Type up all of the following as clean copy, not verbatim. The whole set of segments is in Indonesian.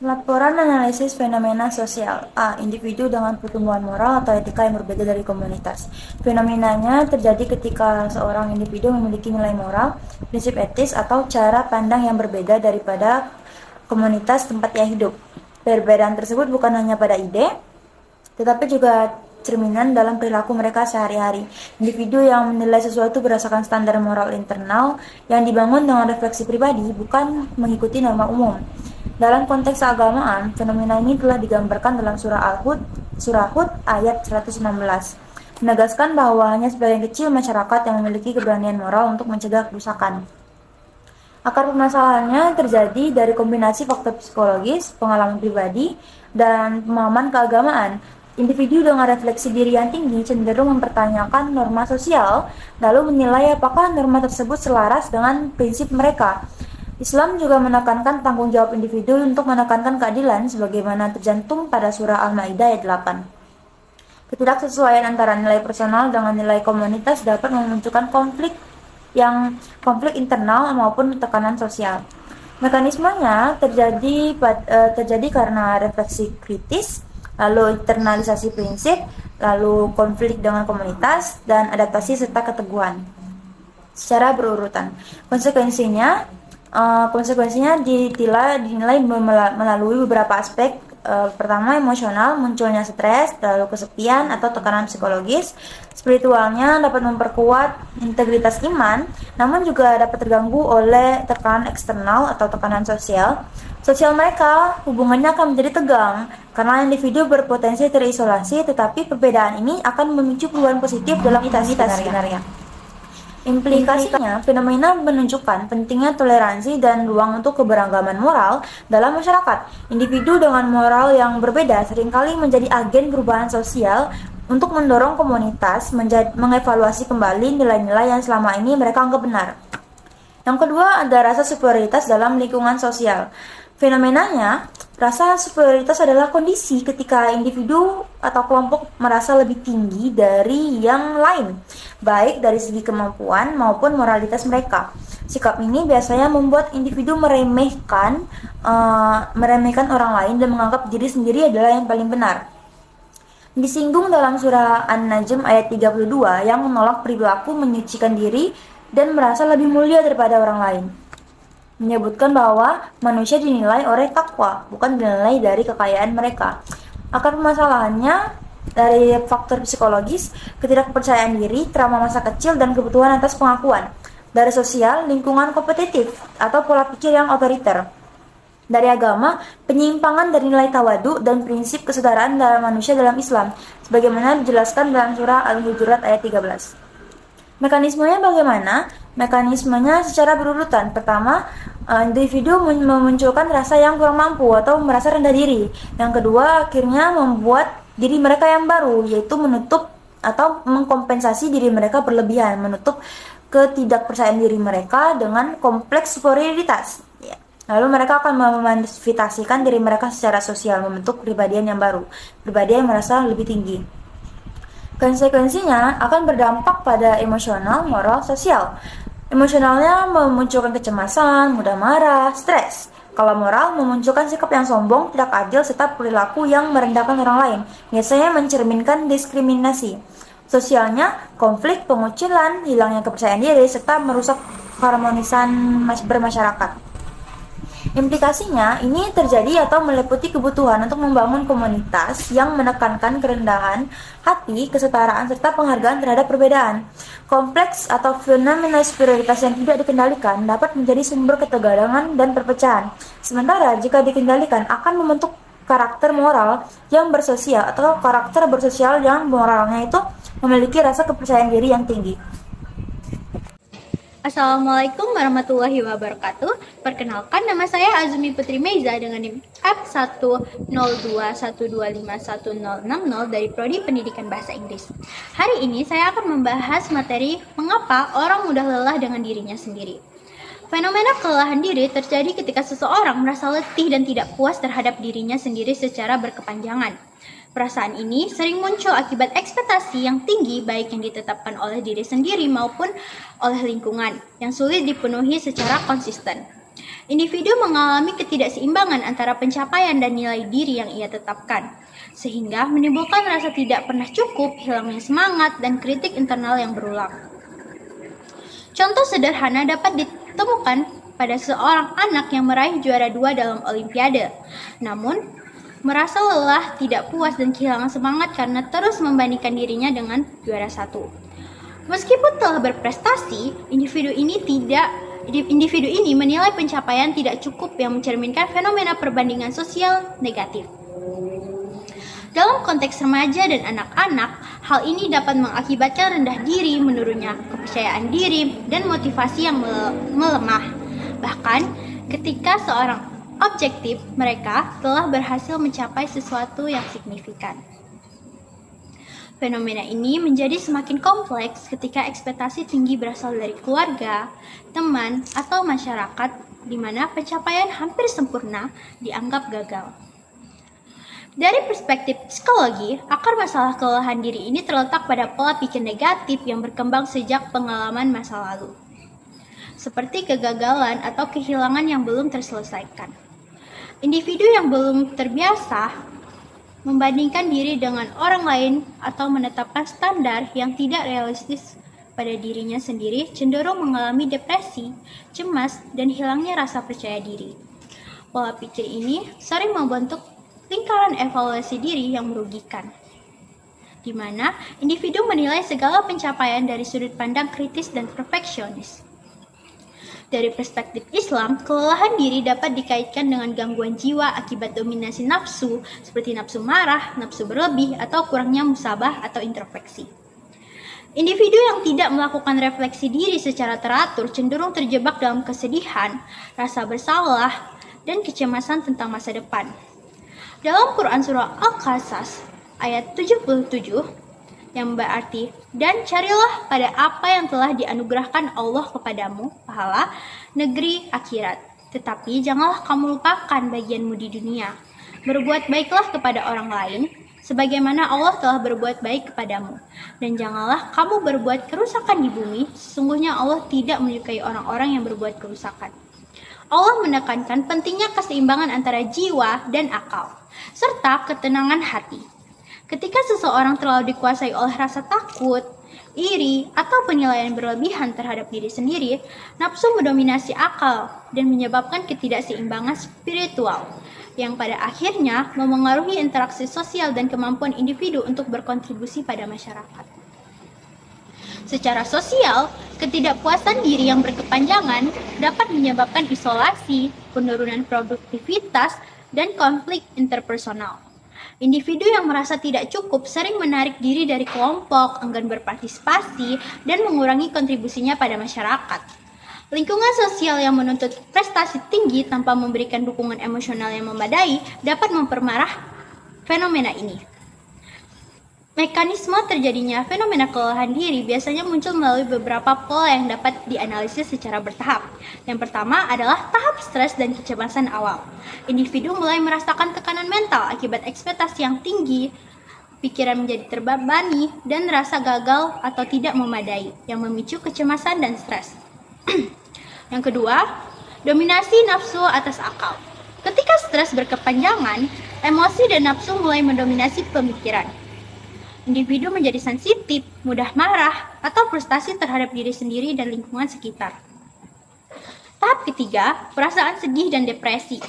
Laporan analisis fenomena sosial. A. Individu dengan pertumbuhan moral atau etika yang berbeda dari komunitas. Fenomenanya terjadi ketika seorang individu memiliki nilai moral, prinsip etis, atau cara pandang yang berbeda daripada komunitas tempat ia hidup. Perbedaan tersebut bukan hanya pada ide, tetapi juga cerminan dalam perilaku mereka sehari-hari. Individu yang menilai sesuatu berdasarkan standar moral internal yang dibangun dengan refleksi pribadi, bukan mengikuti norma umum. Dalam konteks keagamaan, fenomena ini telah digambarkan dalam surah Hud ayat 116, menegaskan bahwa hanya sebagian kecil masyarakat yang memiliki keberanian moral untuk mencegah kerusakan. Akar permasalahannya terjadi dari kombinasi faktor psikologis, pengalaman pribadi, dan pemahaman keagamaan. Individu dengan refleksi diri yang tinggi cenderung mempertanyakan norma sosial, lalu menilai apakah norma tersebut selaras dengan prinsip mereka. Islam juga menekankan tanggung jawab individu untuk menekankan keadilan sebagaimana tercantum pada surah Al-Maidah ayat 8. Ketidaksesuaian antara nilai personal dengan nilai komunitas dapat memunculkan konflik internal maupun tekanan sosial. Mekanismenya terjadi karena refleksi kritis, lalu internalisasi prinsip, lalu konflik dengan komunitas, dan adaptasi serta keteguhan. Secara berurutan, konsekuensinya dinilai melalui beberapa aspek. Pertama, emosional, munculnya stres, lalu kesepian atau tekanan psikologis. Spiritualnya dapat memperkuat integritas iman, namun juga dapat terganggu oleh tekanan eksternal atau tekanan sosial. Sosial mereka hubungannya akan menjadi tegang karena individu berpotensi terisolasi, tetapi perbedaan ini akan memicu perubahan positif dalam identitas sebenarnya. Implikasinya, fenomena menunjukkan pentingnya toleransi dan ruang untuk keberagaman moral dalam masyarakat. Individu dengan moral yang berbeda seringkali menjadi agen perubahan sosial untuk mendorong komunitas mengevaluasi kembali nilai-nilai yang selama ini mereka anggap benar. Yang kedua, ada rasa superioritas dalam lingkungan sosial. Fenomenanya, rasa superioritas adalah kondisi ketika individu atau kelompok merasa lebih tinggi dari yang lain, baik dari segi kemampuan maupun moralitas mereka. Sikap ini biasanya membuat individu meremehkan orang lain dan menganggap diri sendiri adalah yang paling benar. Disinggung dalam surah An-Najm ayat 32 yang menolak perilaku menyucikan diri dan merasa lebih mulia daripada orang lain. Menyebutkan bahwa manusia dinilai oleh takwa, bukan dinilai dari kekayaan mereka. Akar permasalahannya dari faktor psikologis, ketidakpercayaan diri, trauma masa kecil, dan kebutuhan atas pengakuan. Dari sosial, lingkungan kompetitif, atau pola pikir yang otoriter. Dari agama, penyimpangan dari nilai tawadu dan prinsip kesetaraan dalam manusia dalam Islam, sebagaimana dijelaskan dalam surah Al-Hujurat ayat 13. Mekanismenya bagaimana? Mekanismenya secara berurutan. Pertama, individu memunculkan rasa yang kurang mampu atau merasa rendah diri. Yang kedua, akhirnya membuat diri mereka yang baru, yaitu menutup atau mengkompensasi diri mereka berlebihan, menutup ketidakpercayaan diri mereka dengan kompleks superioritas. Lalu mereka akan memanifestasikan diri mereka secara sosial, membentuk kepribadian yang baru, kepribadian yang merasa lebih tinggi. Konsekuensinya akan berdampak pada emosional, moral, sosial. Emosionalnya memunculkan kecemasan, mudah marah, stres. Kalau moral memunculkan sikap yang sombong, tidak adil, serta perilaku yang merendahkan orang lain. Biasanya mencerminkan diskriminasi. Sosialnya, konflik, pengucilan, hilangnya kepercayaan diri, serta merusak keharmonisan bermasyarakat. Implikasinya, ini terjadi atau meliputi kebutuhan untuk membangun komunitas yang menekankan kerendahan hati, kesetaraan, serta penghargaan terhadap perbedaan. Kompleks atau fenomena superioritas yang tidak dikendalikan dapat menjadi sumber ketegangan dan perpecahan. Sementara jika dikendalikan akan membentuk karakter moral yang bersosial atau karakter bersosial yang moralnya itu memiliki rasa kepercayaan diri yang tinggi. Assalamualaikum warahmatullahi wabarakatuh. Perkenalkan, nama saya Azumi Putri Meiza dengan NIM F1021251051060 dari Prodi Pendidikan Bahasa Inggris. Hari ini saya akan membahas materi mengapa orang mudah lelah dengan dirinya sendiri. Fenomena kelelahan diri terjadi ketika seseorang merasa letih dan tidak puas terhadap dirinya sendiri secara berkepanjangan. Perasaan ini sering muncul akibat ekspektasi yang tinggi baik yang ditetapkan oleh diri sendiri maupun oleh lingkungan yang sulit dipenuhi secara konsisten. Individu mengalami ketidakseimbangan antara pencapaian dan nilai diri yang ia tetapkan, sehingga menimbulkan rasa tidak pernah cukup, hilangnya semangat, dan kritik internal yang berulang. Contoh sederhana dapat ditemukan pada seorang anak yang meraih juara 2 dalam Olimpiade, namun merasa lelah, tidak puas, dan kehilangan semangat karena terus membandingkan dirinya dengan juara 1. Meskipun telah berprestasi, individu ini menilai pencapaian tidak cukup yang mencerminkan fenomena perbandingan sosial negatif. Dalam konteks remaja dan anak-anak, hal ini dapat mengakibatkan rendah diri, menurunnya kepercayaan diri, dan motivasi yang melemah. Bahkan, ketika seorang objektif, mereka telah berhasil mencapai sesuatu yang signifikan. Fenomena ini menjadi semakin kompleks ketika ekspektasi tinggi berasal dari keluarga, teman, atau masyarakat, di mana pencapaian hampir sempurna dianggap gagal. Dari perspektif psikologi, akar masalah kelelahan diri ini terletak pada pola pikir negatif yang berkembang sejak pengalaman masa lalu, seperti kegagalan atau kehilangan yang belum terselesaikan. Individu yang belum terbiasa membandingkan diri dengan orang lain atau menetapkan standar yang tidak realistis pada dirinya sendiri cenderung mengalami depresi, cemas, dan hilangnya rasa percaya diri. Pola pikir ini sering membentuk lingkaran evaluasi diri yang merugikan, di mana individu menilai segala pencapaian dari sudut pandang kritis dan perfeksionis. Dari perspektif Islam, kelelahan diri dapat dikaitkan dengan gangguan jiwa akibat dominasi nafsu, seperti nafsu marah, nafsu berlebih, atau kurangnya musabah atau introspeksi. Individu yang tidak melakukan refleksi diri secara teratur cenderung terjebak dalam kesedihan, rasa bersalah, dan kecemasan tentang masa depan. Dalam Quran Surah Al-Qasas ayat 77 yang berarti, dan carilah pada apa yang telah dianugerahkan Allah kepadamu, pahala, negeri akhirat. Tetapi janganlah kamu lupakan bagianmu di dunia. Berbuat baiklah kepada orang lain, sebagaimana Allah telah berbuat baik kepadamu. Dan janganlah kamu berbuat kerusakan di bumi, sesungguhnya Allah tidak menyukai orang-orang yang berbuat kerusakan. Allah menekankan pentingnya keseimbangan antara jiwa dan akal, serta ketenangan hati. Ketika seseorang terlalu dikuasai oleh rasa takut, iri, atau penilaian berlebihan terhadap diri sendiri, nafsu mendominasi akal dan menyebabkan ketidakseimbangan spiritual, yang pada akhirnya memengaruhi interaksi sosial dan kemampuan individu untuk berkontribusi pada masyarakat. Secara sosial, ketidakpuasan diri yang berkepanjangan dapat menyebabkan isolasi, penurunan produktivitas, dan konflik interpersonal. Individu yang merasa tidak cukup sering menarik diri dari kelompok, enggan berpartisipasi, dan mengurangi kontribusinya pada masyarakat. Lingkungan sosial yang menuntut prestasi tinggi tanpa memberikan dukungan emosional yang memadai dapat memperparah fenomena ini. Mekanisme terjadinya fenomena kelelahan diri biasanya muncul melalui beberapa pola yang dapat dianalisis secara bertahap. Yang pertama adalah tahap stres dan kecemasan awal. Individu mulai merasakan tekanan mental akibat ekspektasi yang tinggi, pikiran menjadi terbebani, dan rasa gagal atau tidak memadai, yang memicu kecemasan dan stres. Yang kedua, dominasi nafsu atas akal. Ketika stres berkepanjangan, emosi dan nafsu mulai mendominasi pemikiran. Individu menjadi sensitif, mudah marah, atau frustasi terhadap diri sendiri dan lingkungan sekitar. Tahap ketiga, perasaan sedih dan depresi.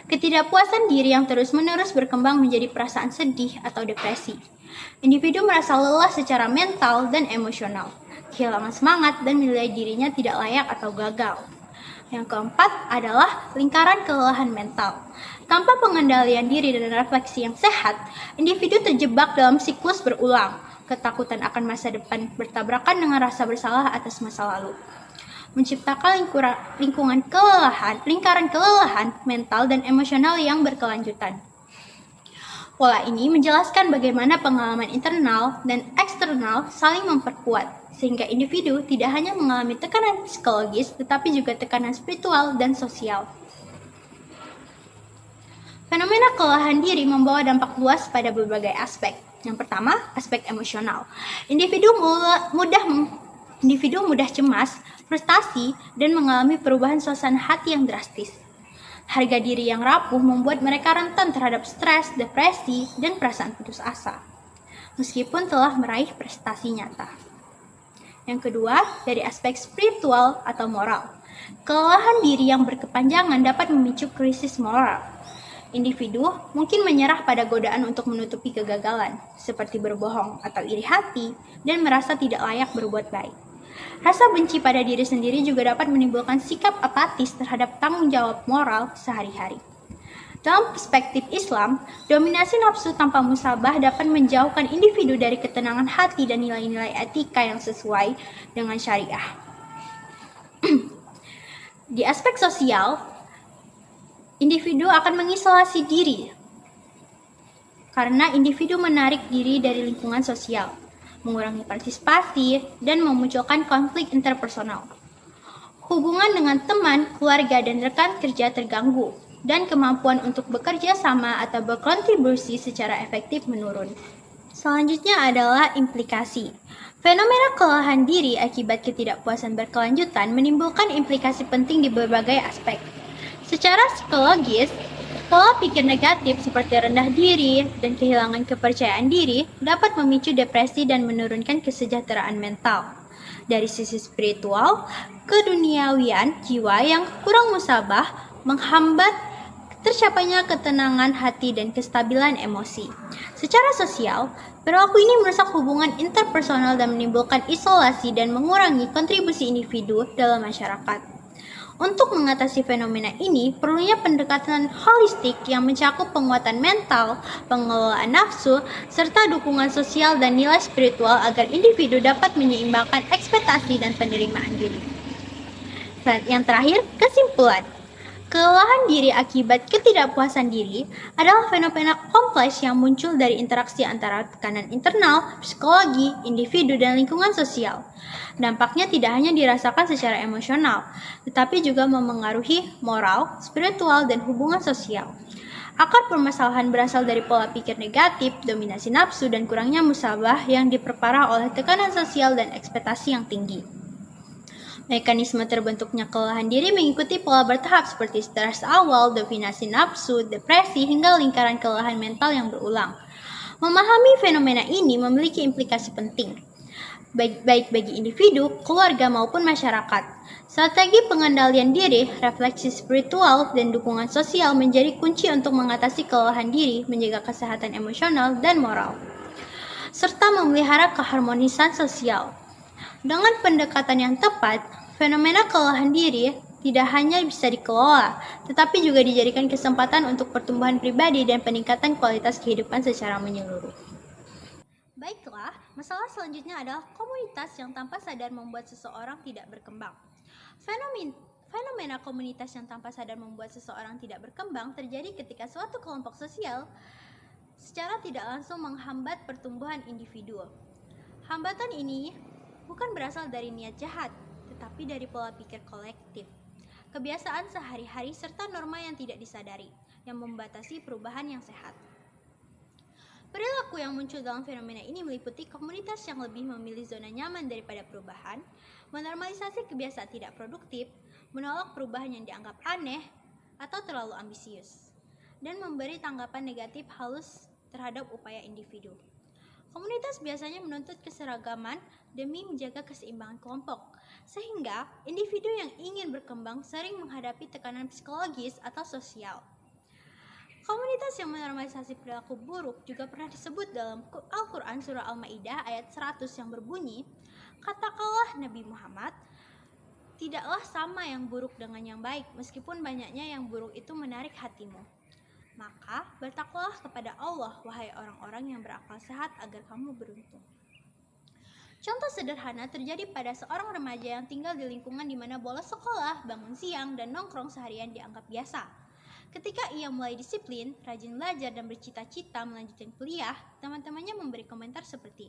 Ketidakpuasan diri yang terus-menerus berkembang menjadi perasaan sedih atau depresi. Individu merasa lelah secara mental dan emosional, kehilangan semangat, dan menilai dirinya tidak layak atau gagal. Yang keempat adalah lingkaran kelelahan mental. Tanpa pengendalian diri dan refleksi yang sehat, individu terjebak dalam siklus berulang. Ketakutan akan masa depan bertabrakan dengan rasa bersalah atas masa lalu, menciptakan lingkaran kelelahan mental dan emosional yang berkelanjutan. Pola ini menjelaskan bagaimana pengalaman internal dan eksternal saling memperkuat, sehingga individu tidak hanya mengalami tekanan psikologis, tetapi juga tekanan spiritual dan sosial. Fenomena kelelahan diri membawa dampak luas pada berbagai aspek. Yang pertama, aspek emosional. Individu mudah individu mudah cemas, frustasi, dan mengalami perubahan suasana hati yang drastis. Harga diri yang rapuh membuat mereka rentan terhadap stres, depresi, dan perasaan putus asa, meskipun telah meraih prestasi nyata. Yang kedua, dari aspek spiritual atau moral. Kelelahan diri yang berkepanjangan dapat memicu krisis moral. Individu mungkin menyerah pada godaan untuk menutupi kegagalan, seperti berbohong atau iri hati, dan merasa tidak layak berbuat baik. Rasa benci pada diri sendiri juga dapat menimbulkan sikap apatis terhadap tanggung jawab moral sehari-hari. Dalam perspektif Islam, dominasi nafsu tanpa musabah dapat menjauhkan individu dari ketenangan hati dan nilai-nilai etika yang sesuai dengan syariah. Di aspek sosial, individu akan mengisolasi diri karena individu menarik diri dari lingkungan sosial, mengurangi partisipasi, dan memunculkan konflik interpersonal. Hubungan dengan teman, keluarga, dan rekan kerja terganggu, dan kemampuan untuk bekerja sama atau berkontribusi secara efektif menurun. Selanjutnya adalah implikasi. Fenomena kelelahan diri akibat ketidakpuasan berkelanjutan menimbulkan implikasi penting di berbagai aspek. Secara psikologis, pola pikir negatif seperti rendah diri dan kehilangan kepercayaan diri dapat memicu depresi dan menurunkan kesejahteraan mental. Dari sisi spiritual, keduniawian jiwa yang kurang musabah menghambat tercapainya ketenangan hati dan kestabilan emosi. Secara sosial, perilaku ini merusak hubungan interpersonal dan menimbulkan isolasi dan mengurangi kontribusi individu dalam masyarakat. Untuk mengatasi fenomena ini, perlunya pendekatan holistik yang mencakup penguatan mental, pengelolaan nafsu, serta dukungan sosial dan nilai spiritual agar individu dapat menyeimbangkan ekspektasi dan penerimaan diri. Yang terakhir, kesimpulan. Kelelahan diri akibat ketidakpuasan diri adalah fenomena kompleks yang muncul dari interaksi antara tekanan internal, psikologi, individu, dan lingkungan sosial. Dampaknya tidak hanya dirasakan secara emosional, tetapi juga memengaruhi moral, spiritual, dan hubungan sosial. Akar permasalahan berasal dari pola pikir negatif, dominasi nafsu, dan kurangnya musabah yang diperparah oleh tekanan sosial dan ekspektasi yang tinggi. Mekanisme terbentuknya kelelahan diri mengikuti pola bertahap seperti stres awal, dominasi nafsu, depresi, hingga lingkaran kelelahan mental yang berulang. Memahami fenomena ini memiliki implikasi penting, baik bagi individu, keluarga, maupun masyarakat. Strategi pengendalian diri, refleksi spiritual, dan dukungan sosial menjadi kunci untuk mengatasi kelelahan diri, menjaga kesehatan emosional dan moral, serta memelihara keharmonisan sosial. Dengan pendekatan yang tepat, fenomena kelelahan diri tidak hanya bisa dikelola, tetapi juga dijadikan kesempatan untuk pertumbuhan pribadi dan peningkatan kualitas kehidupan secara menyeluruh. Baiklah, masalah selanjutnya adalah komunitas yang tanpa sadar membuat seseorang tidak berkembang. Fenomena komunitas yang tanpa sadar membuat seseorang tidak berkembang terjadi ketika suatu kelompok sosial secara tidak langsung menghambat pertumbuhan individu. Hambatan ini bukan berasal dari niat jahat, tetapi dari pola pikir kolektif, kebiasaan sehari-hari, serta norma yang tidak disadari, yang membatasi perubahan yang sehat. Perilaku yang muncul dalam fenomena ini meliputi komunitas yang lebih memilih zona nyaman daripada perubahan, menormalisasi kebiasaan tidak produktif, menolak perubahan yang dianggap aneh atau terlalu ambisius, dan memberi tanggapan negatif halus terhadap upaya individu. Komunitas biasanya menuntut keseragaman demi menjaga keseimbangan kelompok, sehingga individu yang ingin berkembang sering menghadapi tekanan psikologis atau sosial. Komunitas yang menormalisasi perilaku buruk juga pernah disebut dalam Al-Quran Surah Al-Ma'idah ayat 100 yang berbunyi, "Katakanlah Nabi Muhammad, tidaklah sama yang buruk dengan yang baik, meskipun banyaknya yang buruk itu menarik hatimu. Maka bertakwalah kepada Allah, wahai orang-orang yang berakal sehat, agar kamu beruntung." Contoh sederhana terjadi pada seorang remaja yang tinggal di lingkungan di mana bolos sekolah, bangun siang, dan nongkrong seharian dianggap biasa. Ketika ia mulai disiplin, rajin belajar, dan bercita-cita melanjutkan kuliah, teman-temannya memberi komentar seperti,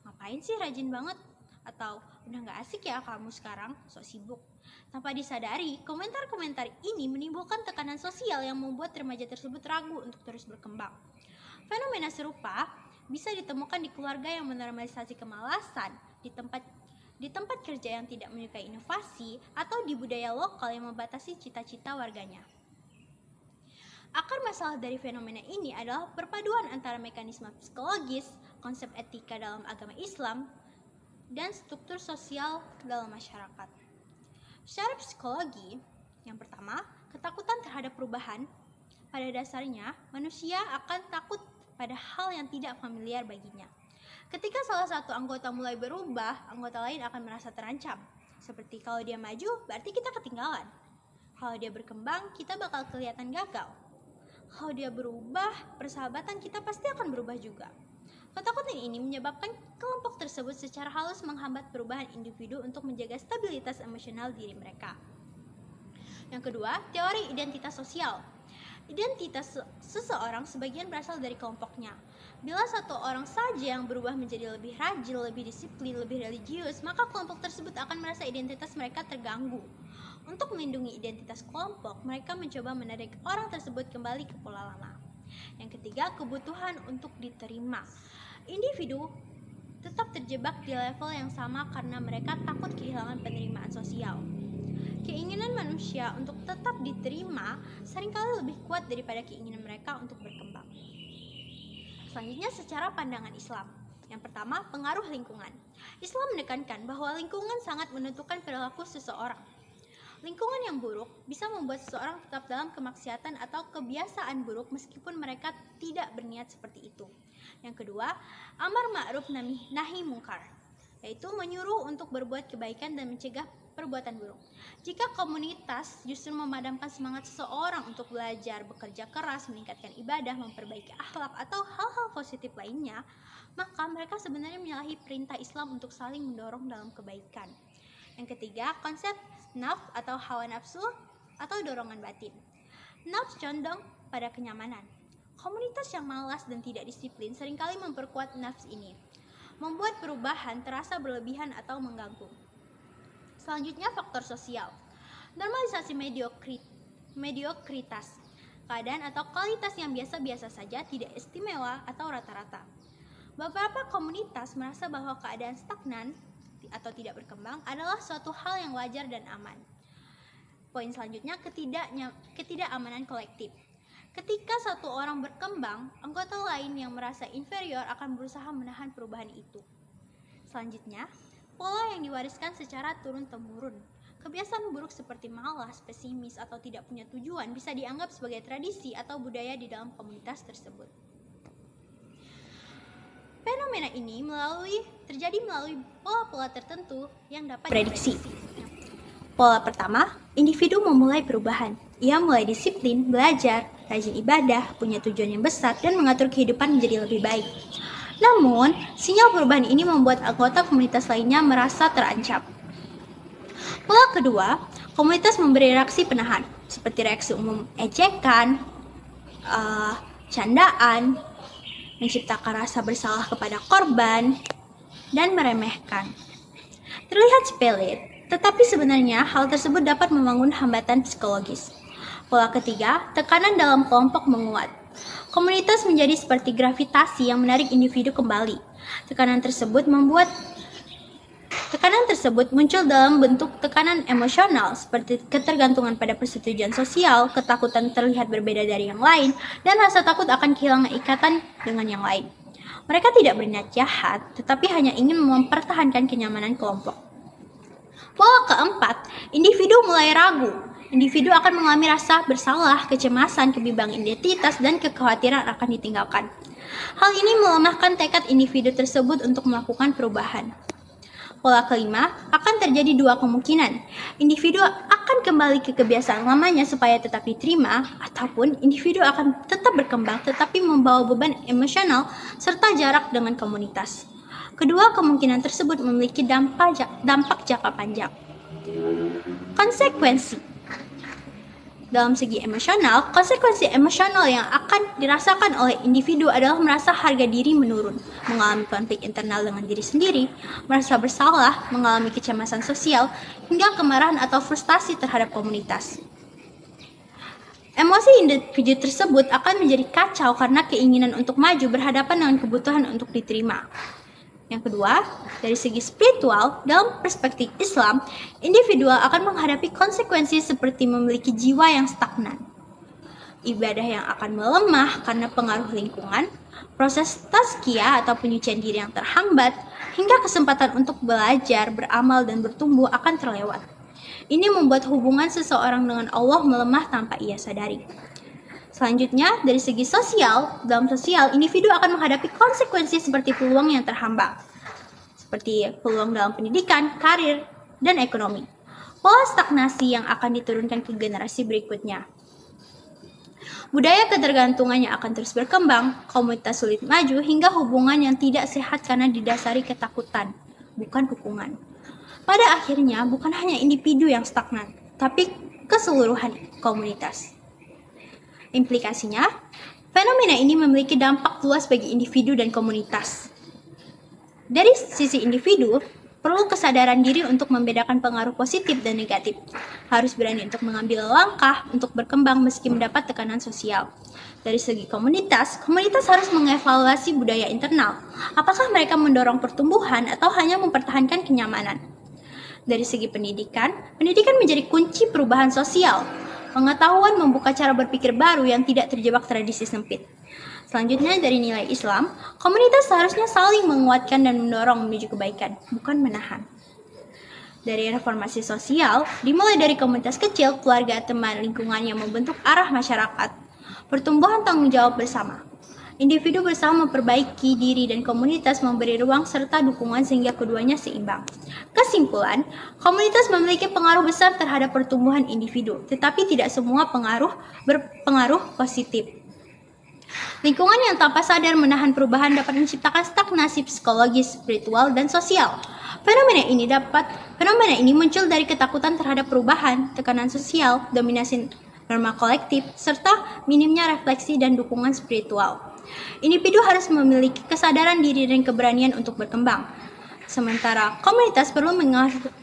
"Ngapain sih rajin banget?" Atau, "Udah gak asik ya kamu sekarang, sok sibuk." Tanpa disadari, komentar-komentar ini menimbulkan tekanan sosial yang membuat remaja tersebut ragu untuk terus berkembang. Fenomena serupa bisa ditemukan di keluarga yang menormalisasi kemalasan, di tempat di tempat kerja yang tidak menyukai inovasi, atau di budaya lokal yang membatasi cita-cita warganya. Akar masalah dari fenomena ini adalah perpaduan antara mekanisme psikologis, konsep etika dalam agama Islam, dan struktur sosial dalam masyarakat. Secara psikologi, yang pertama, ketakutan terhadap perubahan. Pada dasarnya, manusia akan takut pada hal yang tidak familiar baginya. Ketika salah satu anggota mulai berubah, anggota lain akan merasa terancam. Seperti kalau dia maju, berarti kita ketinggalan. Kalau dia berkembang, kita bakal kelihatan gagal. Kalau dia berubah, persahabatan kita pasti akan berubah juga. Ketakutan ini menyebabkan kelompok tersebut secara halus menghambat perubahan individu untuk menjaga stabilitas emosional diri mereka. Yang kedua, teori identitas sosial. Identitas seseorang sebagian berasal dari kelompoknya. Bila satu orang saja yang berubah menjadi lebih rajin, lebih disiplin, lebih religius, maka kelompok tersebut akan merasa identitas mereka terganggu. Untuk melindungi identitas kelompok, mereka mencoba menarik orang tersebut kembali ke pola lama. Yang ketiga, kebutuhan untuk diterima. Individu tetap terjebak di level yang sama karena mereka takut kehilangan penerimaan sosial. Keinginan manusia untuk tetap diterima seringkali lebih kuat daripada keinginan mereka untuk berkembang. Selanjutnya, secara pandangan Islam. Yang pertama, pengaruh lingkungan. Islam menekankan bahwa lingkungan sangat menentukan perilaku seseorang. Lingkungan yang buruk bisa membuat seseorang tetap dalam kemaksiatan atau kebiasaan buruk meskipun mereka tidak berniat seperti itu. Yang kedua, amar ma'ruf nahi mungkar, yaitu menyuruh untuk berbuat kebaikan dan mencegah perbuatan buruk. Jika komunitas justru memadamkan semangat seseorang untuk belajar, bekerja keras, meningkatkan ibadah, memperbaiki akhlak, atau hal-hal positif lainnya, maka mereka sebenarnya menyalahi perintah Islam untuk saling mendorong dalam kebaikan. Yang ketiga, konsep nafs atau hawa nafsu atau dorongan batin. Nafs condong pada kenyamanan. Komunitas yang malas dan tidak disiplin seringkali memperkuat nafs ini, membuat perubahan terasa berlebihan atau mengganggu. Selanjutnya, faktor sosial. Normalisasi mediokritas. Keadaan atau kualitas yang biasa-biasa saja, tidak istimewa atau rata-rata. Beberapa komunitas merasa bahwa keadaan stagnan atau tidak berkembang adalah suatu hal yang wajar dan aman. Poin selanjutnya, ketidakamanan kolektif. Ketika satu orang berkembang, anggota lain yang merasa inferior akan berusaha menahan perubahan itu. Selanjutnya, pola yang diwariskan secara turun-temurun. Kebiasaan buruk seperti malas, pesimis, atau tidak punya tujuan bisa dianggap sebagai tradisi atau budaya di dalam komunitas tersebut. Fenomena ini terjadi melalui pola-pola tertentu yang dapat diprediksi. Pola pertama, individu memulai perubahan. Ia mulai disiplin, belajar, rajin ibadah, punya tujuan yang besar, dan mengatur kehidupan menjadi lebih baik. Namun, sinyal perubahan ini membuat anggota komunitas lainnya merasa terancam. Pola kedua, komunitas memberi reaksi penahan, seperti reaksi umum ejekan, candaan, menciptakan rasa bersalah kepada korban, dan meremehkan. Terlihat sepele, tetapi sebenarnya hal tersebut dapat membangun hambatan psikologis. Pola ketiga, tekanan dalam kelompok menguat. Komunitas menjadi seperti gravitasi yang menarik individu kembali. Tekanan tersebut muncul dalam bentuk tekanan emosional seperti ketergantungan pada persetujuan sosial, ketakutan terlihat berbeda dari yang lain, dan rasa takut akan kehilangan ikatan dengan yang lain. Mereka tidak berniat jahat, tetapi hanya ingin mempertahankan kenyamanan kelompok. Pola keempat, individu mulai ragu. Individu akan mengalami rasa bersalah, kecemasan, kebimbangan identitas, dan kekhawatiran akan ditinggalkan. Hal ini melemahkan tekad individu tersebut untuk melakukan perubahan. Pola kelima, akan terjadi dua kemungkinan. Individu akan kembali ke kebiasaan lamanya supaya tetap diterima, ataupun individu akan tetap berkembang tetapi membawa beban emosional serta jarak dengan komunitas. Kedua kemungkinan tersebut memiliki dampak jangka panjang. Konsekuensi. Dalam segi emosional, konsekuensi emosional yang akan dirasakan oleh individu adalah merasa harga diri menurun, mengalami konflik internal dengan diri sendiri, merasa bersalah, mengalami kecemasan sosial, hingga kemarahan atau frustasi terhadap komunitas. Emosi individu tersebut akan menjadi kacau karena keinginan untuk maju berhadapan dengan kebutuhan untuk diterima. Yang kedua, dari segi spiritual, dalam perspektif Islam, individual akan menghadapi konsekuensi seperti memiliki jiwa yang stagnan, ibadah yang akan melemah karena pengaruh lingkungan, proses tazkiyah atau penyucian diri yang terhambat, hingga kesempatan untuk belajar, beramal, dan bertumbuh akan terlewat. Ini membuat hubungan seseorang dengan Allah melemah tanpa ia sadari. Selanjutnya, dari segi sosial, dalam sosial, individu akan menghadapi konsekuensi seperti peluang yang terhambat, seperti peluang dalam pendidikan, karir, dan ekonomi. Pola stagnasi yang akan diturunkan ke generasi berikutnya. Budaya ketergantungannya akan terus berkembang, komunitas sulit maju, hingga hubungan yang tidak sehat karena didasari ketakutan, bukan dukungan. Pada akhirnya, bukan hanya individu yang stagnan, tapi keseluruhan komunitas. Implikasinya, fenomena ini memiliki dampak luas bagi individu dan komunitas. Dari sisi individu, perlu kesadaran diri untuk membedakan pengaruh positif dan negatif. Harus berani untuk mengambil langkah untuk berkembang meski mendapat tekanan sosial. Dari segi komunitas, komunitas harus mengevaluasi budaya internal. Apakah mereka mendorong pertumbuhan atau hanya mempertahankan kenyamanan? Dari segi pendidikan, pendidikan menjadi kunci perubahan sosial. Pengetahuan membuka cara berpikir baru yang tidak terjebak tradisi sempit. Selanjutnya, dari nilai Islam, komunitas seharusnya saling menguatkan dan mendorong menuju kebaikan, bukan menahan. Dari reformasi sosial, dimulai dari komunitas kecil, keluarga, teman, lingkungan yang membentuk arah masyarakat. Pertumbuhan tanggung jawab bersama. Individu bersama memperbaiki diri dan komunitas memberi ruang serta dukungan sehingga keduanya seimbang. Kesimpulan, komunitas memiliki pengaruh besar terhadap pertumbuhan individu, tetapi tidak semua pengaruh berpengaruh positif. Lingkungan yang tanpa sadar menahan perubahan dapat menciptakan stagnasi psikologis, spiritual, dan sosial. Fenomena ini muncul dari ketakutan terhadap perubahan, tekanan sosial, dominasi norma kolektif, serta minimnya refleksi dan dukungan spiritual. Individu harus memiliki kesadaran diri dan keberanian untuk berkembang. Sementara komunitas perlu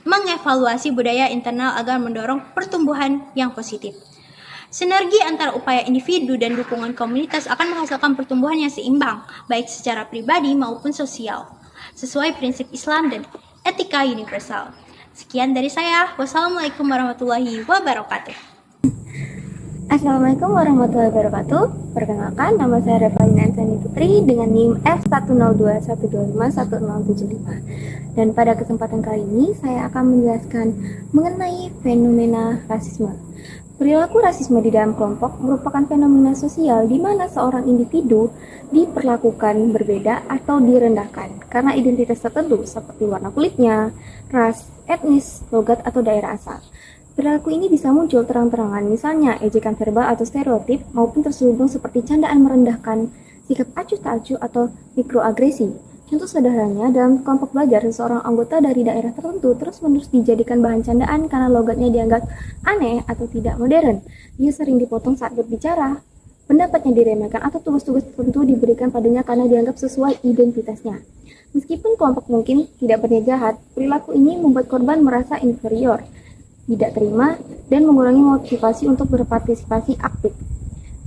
mengevaluasi budaya internal agar mendorong pertumbuhan yang positif. Sinergi antara upaya individu dan dukungan komunitas akan menghasilkan pertumbuhan yang seimbang, baik secara pribadi maupun sosial, sesuai prinsip Islam dan etika universal. Sekian dari saya. Wassalamualaikum warahmatullahi wabarakatuh. Assalamualaikum warahmatullahi wabarakatuh. Perkenalkan, nama saya Revalina Ansani Putri dengan NIM F10212511075. Dan pada kesempatan kali ini saya akan menjelaskan mengenai fenomena rasisme. Perilaku rasisme di dalam kelompok merupakan fenomena sosial di mana seorang individu diperlakukan berbeda atau direndahkan karena identitas tertentu seperti warna kulitnya, ras, etnis, logat, atau daerah asal. Perilaku ini bisa muncul terang-terangan, misalnya ejekan verbal atau stereotip, maupun terselubung seperti candaan merendahkan, sikap acuh tak acuh, atau mikroagresi. Contoh sederhananya, dalam kelompok belajar, seseorang anggota dari daerah tertentu terus-menerus dijadikan bahan candaan karena logatnya dianggap aneh atau tidak modern. Dia sering dipotong saat berbicara, pendapatnya diremehkan, atau tugas-tugas tertentu diberikan padanya karena dianggap sesuai identitasnya. Meskipun kelompok mungkin tidak berniat jahat, perilaku ini membuat korban merasa inferior, tidak terima, dan mengurangi motivasi untuk berpartisipasi aktif.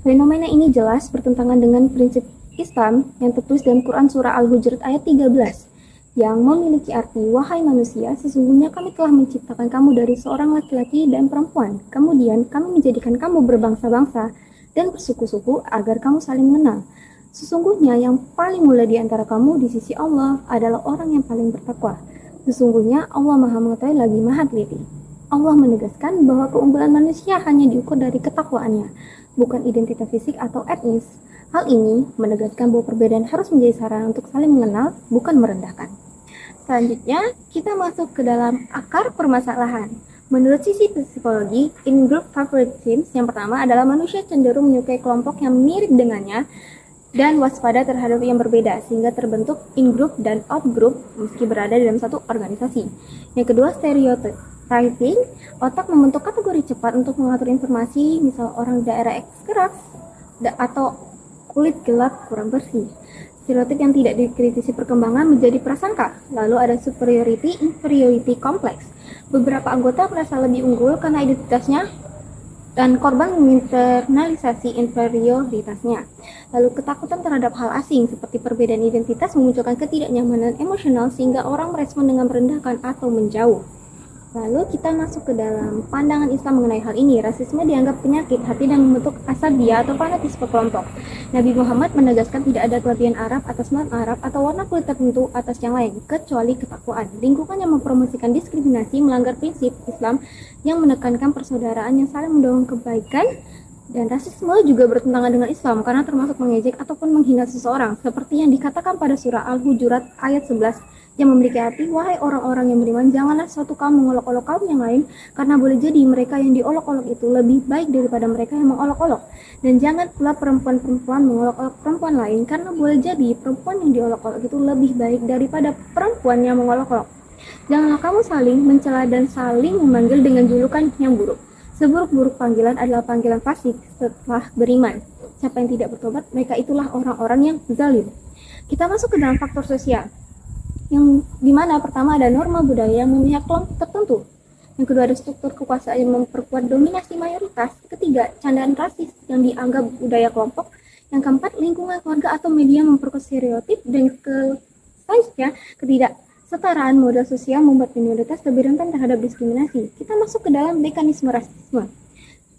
Fenomena ini jelas bertentangan dengan prinsip Islam yang tertulis dalam Quran Surah Al-Hujurat ayat 13 yang memiliki arti, wahai manusia, sesungguhnya kami telah menciptakan kamu dari seorang laki-laki dan perempuan. Kemudian kami menjadikan kamu berbangsa-bangsa dan bersuku-suku agar kamu saling mengenal. Sesungguhnya yang paling mulia di antara kamu di sisi Allah adalah orang yang paling bertakwa. Sesungguhnya Allah Maha Mengetahui lagi Maha Teliti. Allah menegaskan bahwa keunggulan manusia hanya diukur dari ketakwaannya, bukan identitas fisik atau etnis. Hal ini menegaskan bahwa perbedaan harus menjadi sarana untuk saling mengenal, bukan merendahkan. Selanjutnya, kita masuk ke dalam akar permasalahan. Menurut sisi psikologi, in-group favoritism yang pertama adalah manusia cenderung menyukai kelompok yang mirip dengannya dan waspada terhadap yang berbeda, sehingga terbentuk in-group dan out-group meski berada dalam satu organisasi. Yang kedua, stereotyping. Otak membentuk kategori cepat untuk mengatur informasi, misal orang daerah X keras atau kulit gelap kurang bersih. Stereotip yang tidak dikritisi perkembangan menjadi prasangka. Lalu ada superiority-inferiority complex. Beberapa anggota merasa lebih unggul karena identitasnya dan korban menginternalisasi inferioritasnya. Lalu ketakutan terhadap hal asing seperti perbedaan identitas memunculkan ketidaknyamanan emosional sehingga orang merespon dengan merendahkan atau menjauh. Lalu kita masuk ke dalam pandangan Islam mengenai hal ini. Rasisme dianggap penyakit hati dan membentuk asabiah atau fanatisme kelompok. Nabi Muhammad menegaskan tidak ada kelebihan Arab atas non-Arab atau warna kulit tertentu atas yang lain, kecuali ketakwaan. Lingkungan yang mempromosikan diskriminasi melanggar prinsip Islam yang menekankan persaudaraan yang saling mendorong kebaikan, dan rasisme juga bertentangan dengan Islam karena termasuk mengejek ataupun menghina seseorang, seperti yang dikatakan pada surah Al-Hujurat ayat 11 yang memiliki arti, wahai orang-orang yang beriman, janganlah suatu kaum mengolok-olok kaum yang lain, karena boleh jadi mereka yang diolok-olok itu lebih baik daripada mereka yang mengolok-olok. Dan jangan pula perempuan-perempuan mengolok-olok perempuan lain, karena boleh jadi perempuan yang diolok-olok itu lebih baik daripada perempuan yang mengolok-olok. Janganlah kamu saling mencela dan saling memanggil dengan julukan yang buruk. Seburuk-buruk panggilan adalah panggilan fasik setelah beriman. Siapa yang tidak bertobat, mereka itulah orang-orang yang zalim. Kita masuk ke dalam faktor sosial, yang dimana pertama ada norma budaya yang memihak kelompok tertentu, yang kedua ada struktur kekuasaan yang memperkuat dominasi mayoritas, ketiga candaan rasis yang dianggap budaya kelompok, yang keempat lingkungan keluarga atau media memperkuat stereotip, dan selanjutnya ketidaksetaraan modal sosial membuat minoritas lebih rentan terhadap diskriminasi. Kita masuk ke dalam mekanisme rasisme.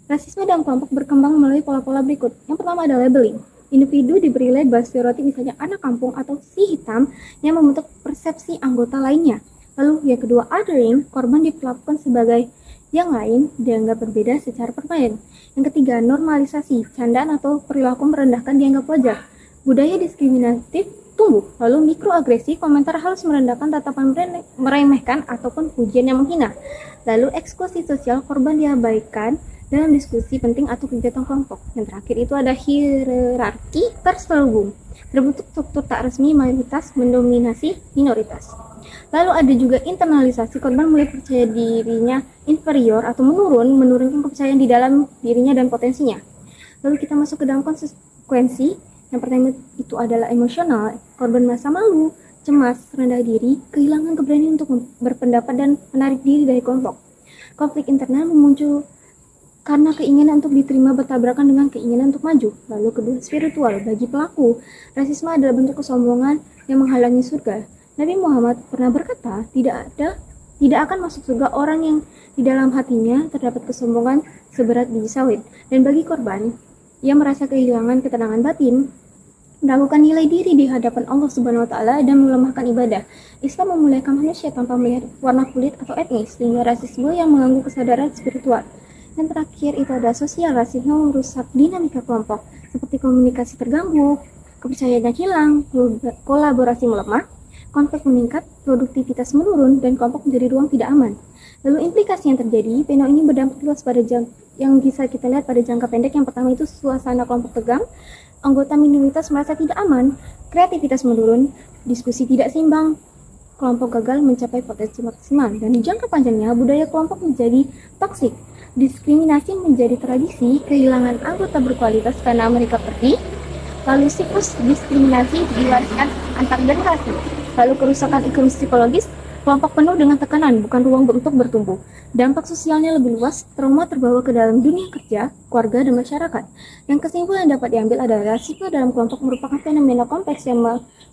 Rasisme dalam kelompok berkembang melalui pola-pola berikut. Yang pertama ada labeling. Individu diberi label stereotip, misalnya anak kampung atau si hitam, yang membentuk persepsi anggota lainnya. Lalu yang kedua, othering, korban diperlakukan sebagai yang lain, dianggap berbeda secara permanen. Yang ketiga, normalisasi, candaan atau perilaku merendahkan dianggap wajar. Budaya diskriminatif tumbuh. Lalu mikroagresi, komentar halus merendahkan, tatapan meremehkan, ataupun pujian yang menghina. Lalu eksklusi sosial, korban diabaikan dalam diskusi penting atau kegiatan kelompok. Yang terakhir itu ada hierarki terselubung, terbentuk struktur tak resmi mayoritas mendominasi minoritas. Lalu ada juga internalisasi, korban mulai percaya dirinya inferior atau menurunkan kepercayaan di dalam dirinya dan potensinya. Lalu kita masuk ke dalam konsekuensi. Yang pertama itu adalah emosional, korban merasa malu, cemas, rendah diri, kehilangan keberanian untuk berpendapat dan menarik diri dari kelompok. Konflik internal muncul karena keinginan untuk diterima bertabrakan dengan keinginan untuk maju. Lalu kedua, spiritual. Bagi pelaku, rasisme adalah bentuk kesombongan yang menghalangi surga. Nabi Muhammad pernah berkata, tidak akan masuk surga orang yang di dalam hatinya terdapat kesombongan seberat biji sawit. Dan bagi korban, ia merasa kehilangan ketenangan batin, meragukan nilai diri di hadapan Allah Subhanahu wa Ta'ala, dan melemahkan ibadah. Islam memuliakan manusia tanpa melihat warna kulit atau etnis, sehingga rasisme yang mengganggu kesadaran spiritual. Dan terakhir itu ada sosial. Rasisme merusak dinamika kelompok, seperti komunikasi terganggu, kepercayaan yang hilang, kolaborasi melemah, konflik meningkat, produktivitas menurun, dan kelompok menjadi ruang tidak aman. Lalu implikasi yang terjadi, fenomena ini berdampak luas pada yang bisa kita lihat pada jangka pendek. Yang pertama itu suasana kelompok tegang, anggota minoritas merasa tidak aman, kreativitas menurun, diskusi tidak seimbang, kelompok gagal mencapai potensi maksimal. Dan di jangka panjangnya, budaya kelompok menjadi toksik, diskriminasi menjadi tradisi, kehilangan anggota berkualitas karena mereka pergi, lalu siklus diskriminasi diwariskan antar generasi, lalu kerusakan iklim psikologis, kelompok penuh dengan tekanan, bukan ruang untuk bertumbuh. Dampak sosialnya lebih luas, trauma terbawa ke dalam dunia kerja, keluarga, dan masyarakat. Yang kesimpulan yang dapat diambil adalah rasisme dalam kelompok merupakan fenomena kompleks yang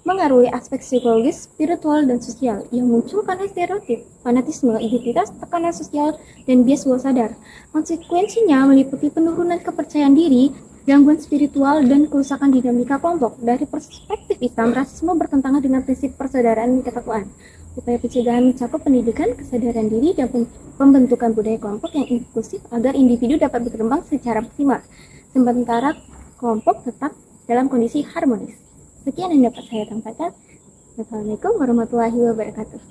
mengaruhi aspek psikologis, spiritual, dan sosial, yang muncul karena stereotip, fanatisme, identitas, tekanan sosial, dan bias bawah sadar. Konsekuensinya meliputi penurunan kepercayaan diri, gangguan spiritual, dan kerusakan dinamika kelompok. Dari perspektif Islam, rasisme bertentangan dengan prinsip persaudaraan dan ketakwaan. Upaya pencegahan mencakup pendidikan, kesadaran diri, dan pembentukan budaya kelompok yang inklusif agar individu dapat berkembang secara maksimal, sementara kelompok tetap dalam kondisi harmonis. Sekian yang dapat saya sampaikan. Wassalamualaikum warahmatullahi wabarakatuh.